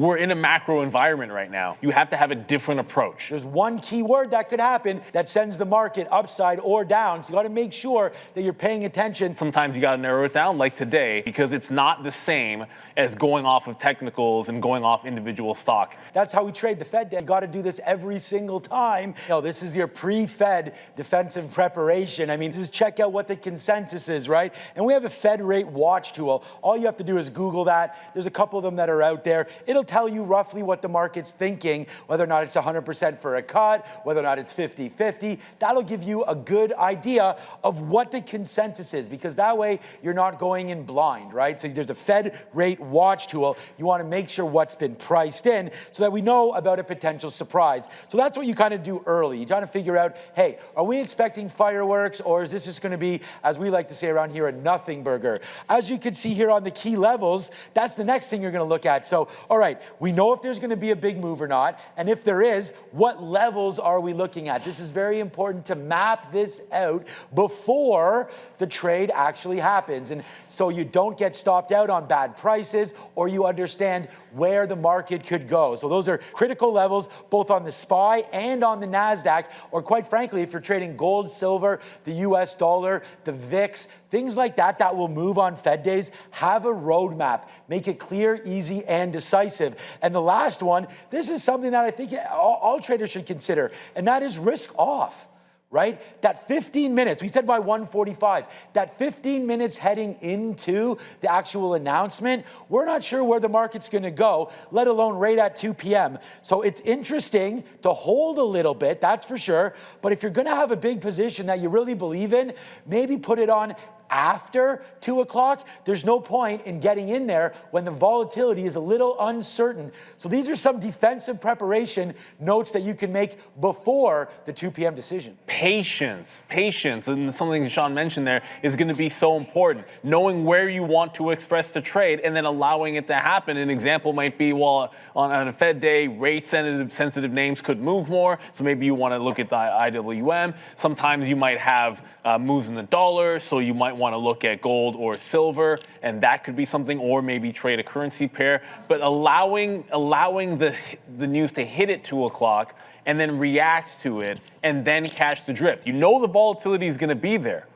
we're in a macro environment right now. You have to have a different approach. There's one key word that could happen that sends the market upside or down. So you got to make sure that you're paying attention. Sometimes you got to narrow it down, like today, because it's not the same as going off of technicals and going off individual stock. That's how we trade the Fed day. You got to do this every single time. This is your pre-Fed defensive preparation. I mean, just check out what the consensus is, right? And we have a Fed rate watch tool. All you have to do is Google that. There's a couple of them that are out there. It'll tell you roughly what the market's thinking, whether or not it's 100% for a cut, whether or not it's 50-50. That'll give you a good idea of what the consensus is, because that way you're not going in blind, right? So there's a Fed rate watch tool. You want to make sure what's been priced in so that we know about a potential surprise. So that's what you kind of do early. You're trying to figure out, hey, are we expecting fireworks, or is this just going to be, as we like to say around here, a nothing burger? As you can see here on the key levels, that's the next thing you're going to look at. So, all right, we know if there's going to be a big move or not, and if there is, what levels are we looking at? This is very important to map this out before the trade actually happens, and so you don't get stopped out on bad prices, or you understand where the market could go. So those are critical levels, both on the SPY and on the NASDAQ, or quite frankly, if you're trading gold, silver, the US dollar, the VIX, things like that, that will move on Fed days. Have a roadmap. Make it clear, easy, and decisive. And the last one, this is something that I think all traders should consider, and that is risk off. Right? That 15 minutes, we said by 1:45, that 15 minutes heading into the actual announcement, we're not sure where the market's going to go, let alone right at 2 p.m. So it's interesting to hold a little bit, that's for sure. But if you're going to have a big position that you really believe in, maybe put it on after 2 o'clock. There's no point in getting in there when the volatility is a little uncertain. So these are some defensive preparation notes that you can make before the 2 p.m. decision. Patience, and something Sean mentioned there is going to be so important. Knowing where you want to express the trade and then allowing it to happen. An example might be, well, on a Fed day, rate-sensitive names could move more, so maybe you want to look at the IWM. Sometimes you might have moves in the dollar, so you might want to look at gold or silver, and that could be something, or maybe trade a currency pair. But allowing the news to hit at 2 o'clock and then react to it and then catch the drift. You know the volatility is going to be there,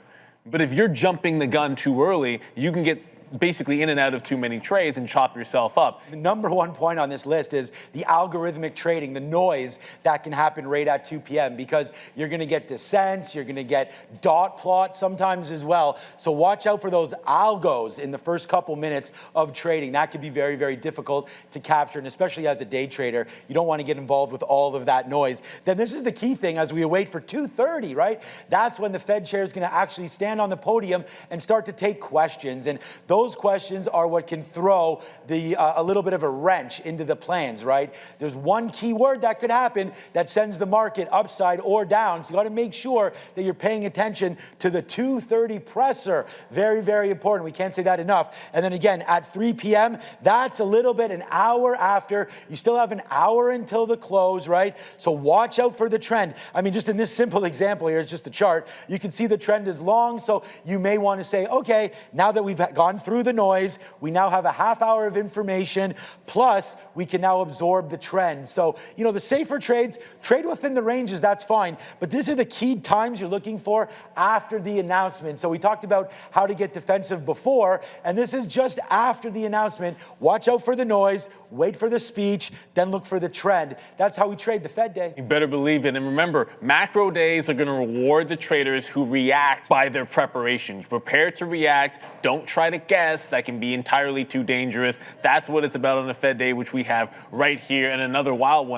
but if you're jumping the gun too early, you can get basically in and out of too many trades and chop yourself up. The number one point on this list is the algorithmic trading, the noise that can happen right at 2 p.m. because you're going to get descents, you're going to get dot plots sometimes as well. So watch out for those algos in the first couple minutes of trading. That could be very, very difficult to capture, and especially as a day trader, you don't want to get involved with all of that noise. Then this is the key thing as we wait for 2:30, right? That's when the Fed chair is going to actually stand on the podium and start to take questions, and those questions are what can throw a little bit of a wrench into the plans, right? There's one key word that could happen that sends the market upside or down. So you got to make sure that you're paying attention to the 2:30 presser. Very, very important. We can't say that enough. And then again, at 3 p.m., that's a little bit an hour after. You still have an hour until the close, right? So watch out for the trend. I mean, just in this simple example here, it's just a chart. You can see the trend is long, so you may want to say, okay, now that we've gone through the noise, we now have a half hour of information, plus we can now absorb the trend. So, the safer trades, trade within the ranges, that's fine, but these are the key times you're looking for after the announcement. So we talked about how to get defensive before, and this is just after the announcement. Watch out for the noise, wait for the speech, then look for the trend. That's how we trade the Fed day. You better believe it. And remember, macro days are going to reward the traders who react by their preparation. You prepare to react. Don't try to guess. That can be entirely too dangerous. That's what it's about on a Fed day, which we have right here, and another wild one.